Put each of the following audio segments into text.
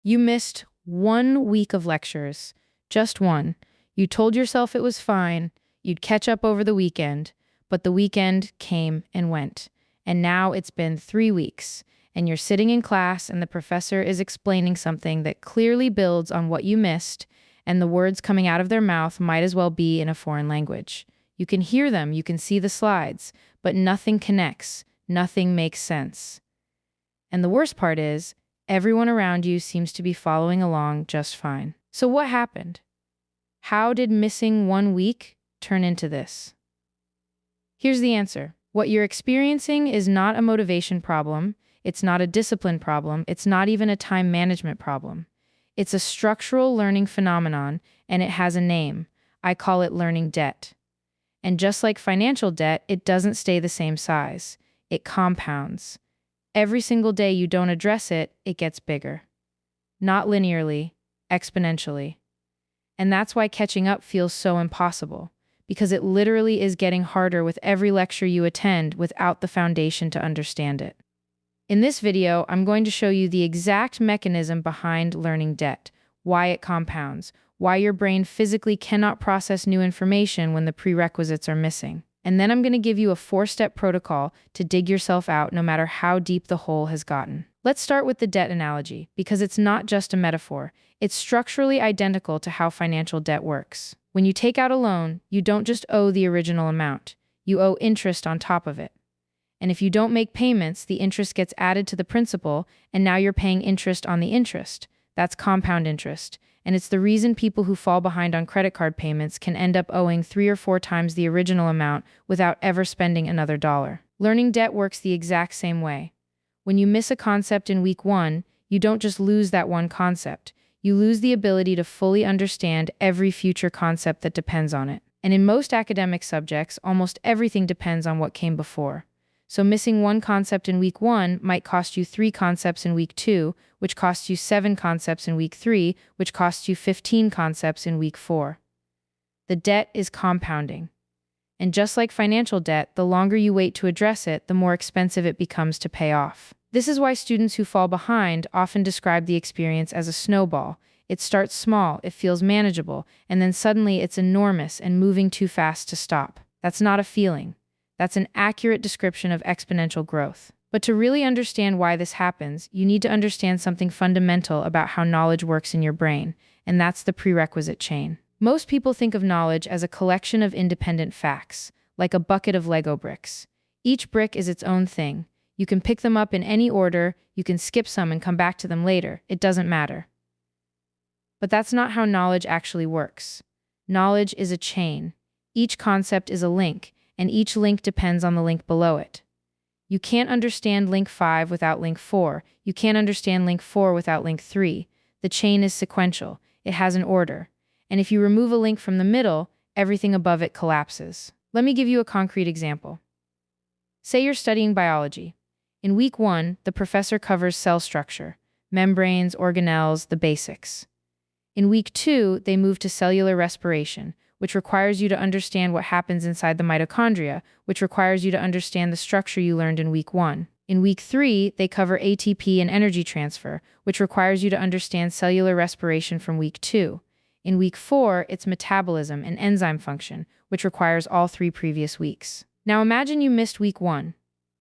You missed 1 week of lectures. Just one. You told yourself it was fine, you'd catch up over the weekend, but the weekend came and went. And now it's been 3 weeks, and you're sitting in class and the professor is explaining something that clearly builds on what you missed, and the words coming out of their mouth might as well be in a foreign language. You can hear them, you can see the slides, but nothing connects, nothing makes sense. And the worst part is, everyone around you seems to be following along just fine. So what happened? How did missing 1 week turn into this? Here's the answer. What you're experiencing is not a motivation problem, it's not a discipline problem, it's not even a time management problem. It's a structural learning phenomenon, and it has a name. I call it learning debt. And just like financial debt, it doesn't stay the same size. It compounds. Every single day you don't address it, it gets bigger. Not linearly, exponentially. And that's why catching up feels so impossible, because it literally is getting harder with every lecture you attend without the foundation to understand it. In this video, I'm going to show you the exact mechanism behind learning debt, why it compounds, why your brain physically cannot process new information when the prerequisites are missing. And then I'm going to give you a 4-step protocol to dig yourself out no matter how deep the hole has gotten. Let's start with the debt analogy, because it's not just a metaphor. It's structurally identical to how financial debt works. When you take out a loan, you don't just owe the original amount. You owe interest on top of it. And if you don't make payments, the interest gets added to the principal, and now you're paying interest on the interest. That's compound interest. And it's the reason people who fall behind on credit card payments can end up owing 3 or 4 times the original amount without ever spending another dollar. Learning debt works the exact same way. When you miss a concept in week 1, you don't just lose that one concept. You lose the ability to fully understand every future concept that depends on it. And in most academic subjects, almost everything depends on what came before. So missing one concept in week 1 might cost you 3 concepts in week 2, which costs you 7 concepts in week 3, which costs you 15 concepts in week 4. The debt is compounding. And just like financial debt, the longer you wait to address it, the more expensive it becomes to pay off. This is why students who fall behind often describe the experience as a snowball. It starts small, it feels manageable, and then suddenly it's enormous and moving too fast to stop. That's not a feeling. That's an accurate description of exponential growth. But to really understand why this happens, you need to understand something fundamental about how knowledge works in your brain, and that's the prerequisite chain. Most people think of knowledge as a collection of independent facts, like a bucket of Lego bricks. Each brick is its own thing. You can pick them up in any order, you can skip some and come back to them later. It doesn't matter. But that's not how knowledge actually works. Knowledge is a chain. Each concept is a link, and each link depends on the link below it. You can't understand link 5 without link 4. You can't understand link 4 without link 3. The chain is sequential. It has an order. And if you remove a link from the middle, everything above it collapses. Let me give you a concrete example. Say you're studying biology. In week 1, the professor covers cell structure, membranes, organelles, the basics. In week 2, they move to cellular respiration, which requires you to understand what happens inside the mitochondria, which requires you to understand the structure you learned in week 1. In week 3, they cover ATP and energy transfer, which requires you to understand cellular respiration from week 2. In week 4, it's metabolism and enzyme function, which requires all 3 previous weeks. Now imagine you missed week 1.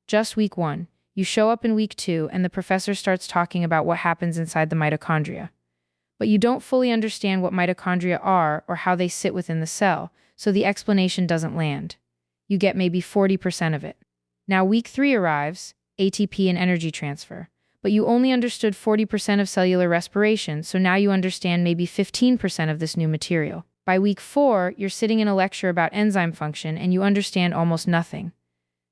Just week 1. You show up in week 2, and the professor starts talking about what happens inside the mitochondria. But you don't fully understand what mitochondria are or how they sit within the cell, so the explanation doesn't land. You get maybe 40% of it. Now week 3 arrives, ATP and energy transfer, but you only understood 40% of cellular respiration, so now you understand maybe 15% of this new material. By week 4, you're sitting in a lecture about enzyme function and you understand almost nothing.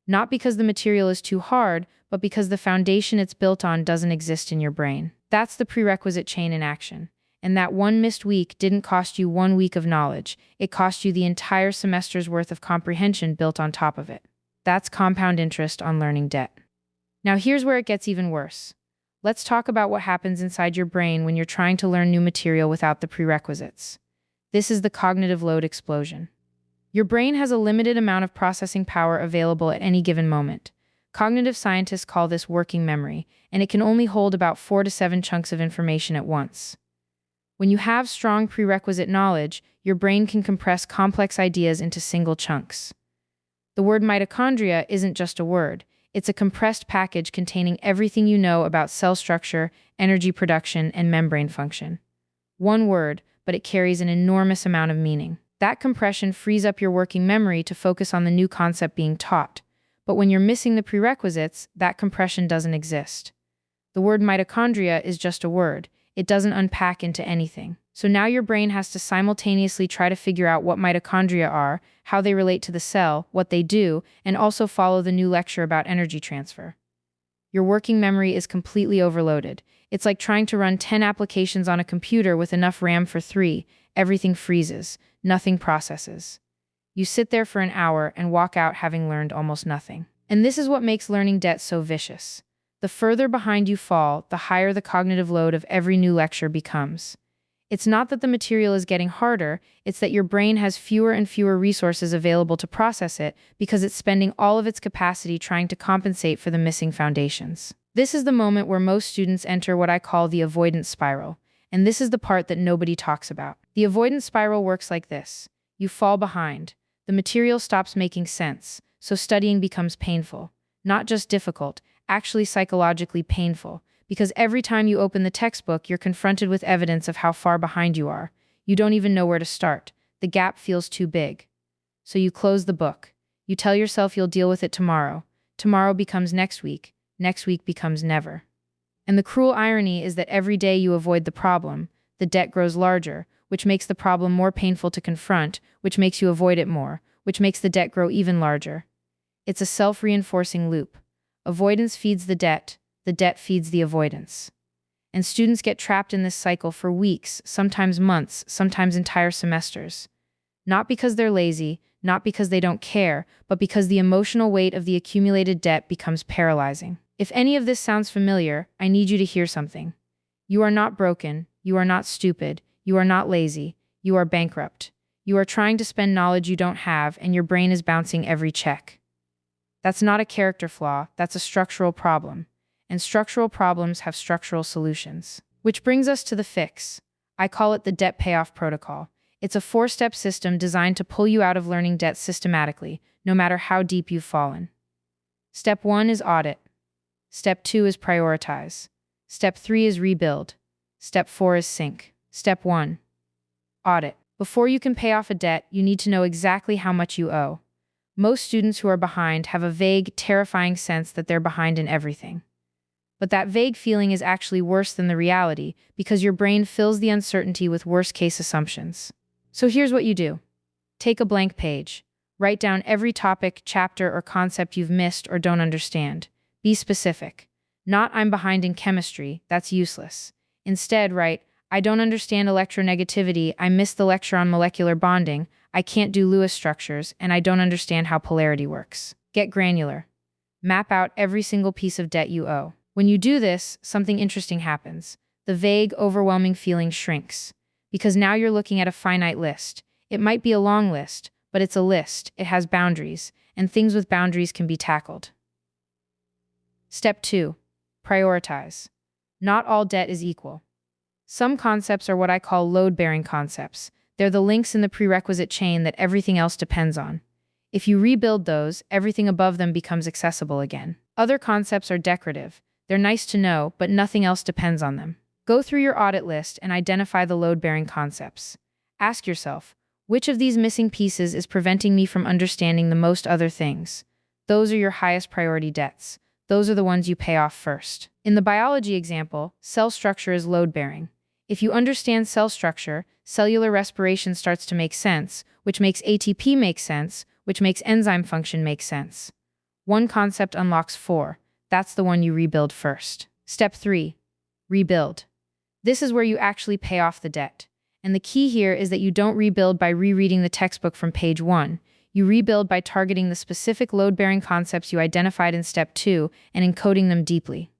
Not because the material is too hard, but because the foundation it's built on doesn't exist in your brain. That's the prerequisite chain in action. And that one missed week didn't cost you 1 week of knowledge. It cost you the entire semester's worth of comprehension built on top of it. That's compound interest on learning debt. Now here's where it gets even worse. Let's talk about what happens inside your brain when you're trying to learn new material without the prerequisites. This is the cognitive load explosion. Your brain has a limited amount of processing power available at any given moment. Cognitive scientists call this working memory, and it can only hold about 4 to 7 chunks of information at once. When you have strong prerequisite knowledge, your brain can compress complex ideas into single chunks. The word mitochondria isn't just a word. It's a compressed package containing everything you know about cell structure, energy production, and membrane function. One word, but it carries an enormous amount of meaning. That compression frees up your working memory to focus on the new concept being taught. But when you're missing the prerequisites, that compression doesn't exist. The word mitochondria is just a word. It doesn't unpack into anything. So now your brain has to simultaneously try to figure out what mitochondria are, how they relate to the cell, what they do, and also follow the new lecture about energy transfer. Your working memory is completely overloaded. It's like trying to run 10 applications on a computer with enough RAM for 3. Everything freezes. Nothing processes. You sit there for an hour and walk out having learned almost nothing. And this is what makes learning debt so vicious. The further behind you fall, the higher the cognitive load of every new lecture becomes. It's not that the material is getting harder, it's that your brain has fewer and fewer resources available to process it because it's spending all of its capacity trying to compensate for the missing foundations. This is the moment where most students enter what I call the avoidance spiral, and this is the part that nobody talks about. The avoidance spiral works like this. You fall behind. The material stops making sense, so studying becomes painful. Not just difficult, actually psychologically painful. Because every time you open the textbook, you're confronted with evidence of how far behind you are. You don't even know where to start. The gap feels too big. So you close the book. You tell yourself you'll deal with it tomorrow. Tomorrow becomes next week. Next week becomes never. And the cruel irony is that every day you avoid the problem, the debt grows larger, which makes the problem more painful to confront, which makes you avoid it more, which makes the debt grow even larger. It's a self-reinforcing loop. Avoidance feeds the debt feeds the avoidance. And students get trapped in this cycle for weeks, sometimes months, sometimes entire semesters. Not because they're lazy, not because they don't care, but because the emotional weight of the accumulated debt becomes paralyzing. If any of this sounds familiar, I need you to hear something. You are not broken, you are not stupid, you are not lazy, you are bankrupt. You are trying to spend knowledge you don't have, and your brain is bouncing every check. That's not a character flaw, that's a structural problem. And structural problems have structural solutions. Which brings us to the fix. I call it the Debt Payoff Protocol. It's a 4-step system designed to pull you out of learning debt systematically, no matter how deep you've fallen. Step 1 is audit. Step 2 is prioritize. Step 3 is rebuild. Step 4 is sync. Step 1. Audit. Before you can pay off a debt, you need to know exactly how much you owe. Most students who are behind have a vague, terrifying sense that they're behind in everything. But that vague feeling is actually worse than the reality because your brain fills the uncertainty with worst-case assumptions. So here's what you do. Take a blank page. Write down every topic, chapter, or concept you've missed or don't understand. Be specific. Not, I'm behind in chemistry, that's useless. Instead, write, I don't understand electronegativity, I missed the lecture on molecular bonding, I can't do Lewis structures, and I don't understand how polarity works. Get granular. Map out every single piece of debt you owe. When you do this, something interesting happens. The vague, overwhelming feeling shrinks. Because now you're looking at a finite list. It might be a long list, but it's a list, it has boundaries, and things with boundaries can be tackled. Step 2. Prioritize. Not all debt is equal. Some concepts are what I call load-bearing concepts. They're the links in the prerequisite chain that everything else depends on. If you rebuild those, everything above them becomes accessible again. Other concepts are decorative. They're nice to know, but nothing else depends on them. Go through your audit list and identify the load-bearing concepts. Ask yourself, which of these missing pieces is preventing me from understanding the most other things? Those are your highest priority debts. Those are the ones you pay off first. In the biology example, cell structure is load-bearing. If you understand cell structure, cellular respiration starts to make sense, which makes ATP make sense, which makes enzyme function make sense. One concept unlocks 4. That's the one you rebuild first. Step 3. Rebuild. This is where you actually pay off the debt. And the key here is that you don't rebuild by rereading the textbook from page 1. You rebuild by targeting the specific load-bearing concepts you identified in Step 2 and encoding them deeply.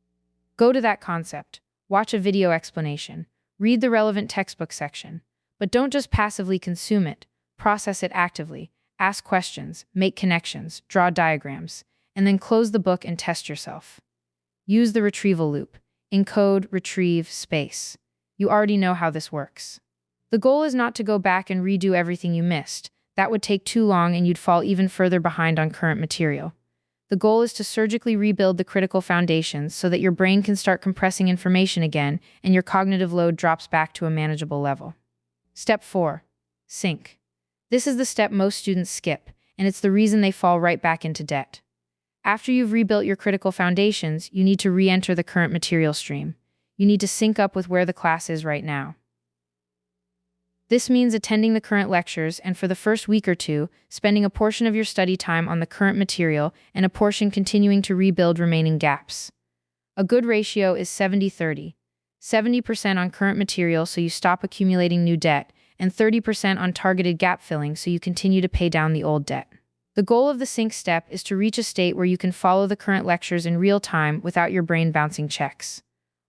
Go to that concept. Watch a video explanation. Read the relevant textbook section. But don't just passively consume it. Process it actively. Ask questions, make connections, draw diagrams. and then close the book and test yourself. Use the retrieval loop. Encode, retrieve, space. You already know how this works. The goal is not to go back and redo everything you missed. That would take too long and you'd fall even further behind on current material. The goal is to surgically rebuild the critical foundations so that your brain can start compressing information again and your cognitive load drops back to a manageable level. Step 4. Sync. This is the step most students skip, and it's the reason they fall right back into debt. After you've rebuilt your critical foundations, you need to re-enter the current material stream. You need to sync up with where the class is right now. This means attending the current lectures and for the first week or two, spending a portion of your study time on the current material and a portion continuing to rebuild remaining gaps. A good ratio is 70-30. 70% on current material so you stop accumulating new debt, and 30% on targeted gap filling so you continue to pay down the old debt. The goal of the sync step is to reach a state where you can follow the current lectures in real time without your brain bouncing checks.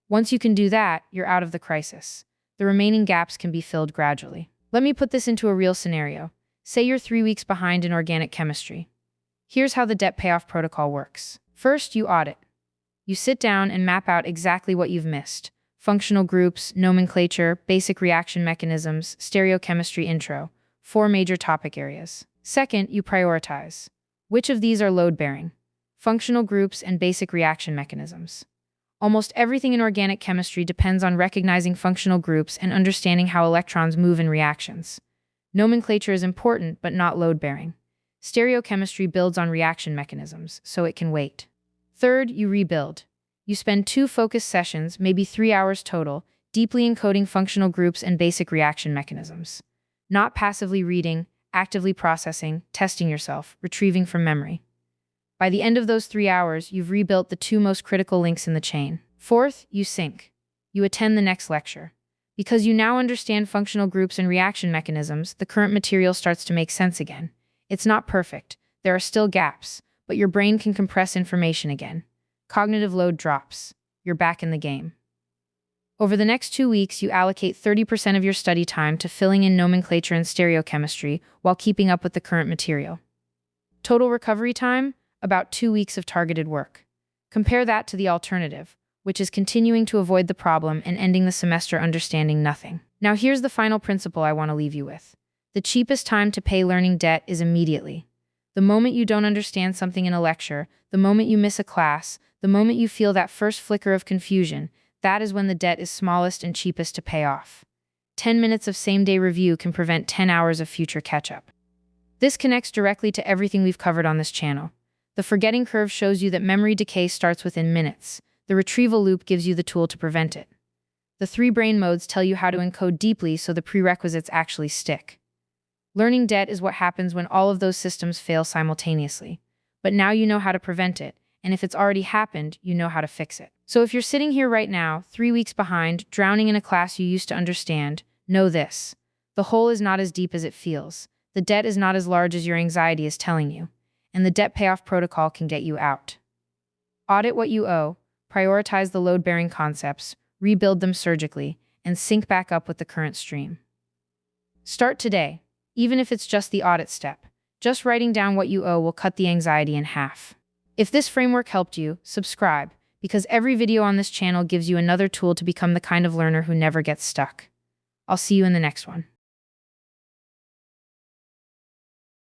Once you can do that, you're out of the crisis. The remaining gaps can be filled gradually. Let me put this into a real scenario. Say you're 3 weeks behind in organic chemistry. Here's how the Debt Payoff Protocol works. First, you audit. You sit down and map out exactly what you've missed. Functional groups, nomenclature, basic reaction mechanisms, stereochemistry intro. 4 major topic areas. Second, you prioritize. Which of these are load-bearing? Functional groups and basic reaction mechanisms. Almost everything in organic chemistry depends on recognizing functional groups and understanding how electrons move in reactions. Nomenclature is important, but not load-bearing. Stereochemistry builds on reaction mechanisms, so it can wait. Third, you rebuild. You spend 2 focused sessions, maybe 3 hours total, deeply encoding functional groups and basic reaction mechanisms. Not passively reading, actively processing, testing yourself, retrieving from memory. By the end of those 3 hours, you've rebuilt the 2 most critical links in the chain. Fourth, you sync. You attend the next lecture. Because you now understand functional groups and reaction mechanisms, the current material starts to make sense again. It's not perfect. There are still gaps, but your brain can compress information again. Cognitive load drops. You're back in the game. Over the next 2 weeks, you allocate 30% of your study time to filling in nomenclature and stereochemistry while keeping up with the current material. Total recovery time? About 2 weeks of targeted work. Compare that to the alternative, which is continuing to avoid the problem and ending the semester understanding nothing. Now here's the final principle I want to leave you with. The cheapest time to pay learning debt is immediately. The moment you don't understand something in a lecture, the moment you miss a class, the moment you feel that first flicker of confusion, that is when the debt is smallest and cheapest to pay off. 10 minutes of same-day review can prevent 10 hours of future catch-up. This connects directly to everything we've covered on this channel. The forgetting curve shows you that memory decay starts within minutes. The retrieval loop gives you the tool to prevent it. The 3 brain modes tell you how to encode deeply so the prerequisites actually stick. Learning debt is what happens when all of those systems fail simultaneously. But now you know how to prevent it, and if it's already happened, you know how to fix it. So if you're sitting here right now, 3 weeks behind, drowning in a class you used to understand, know this. The hole is not as deep as it feels. The debt is not as large as your anxiety is telling you. And the Debt Payoff Protocol can get you out. Audit what you owe, prioritize the load-bearing concepts, rebuild them surgically, and sync back up with the current stream. Start today, even if it's just the audit step. Just writing down what you owe will cut the anxiety in half. If this framework helped you, subscribe, because every video on this channel gives you another tool to become the kind of learner who never gets stuck. I'll see you in the next one.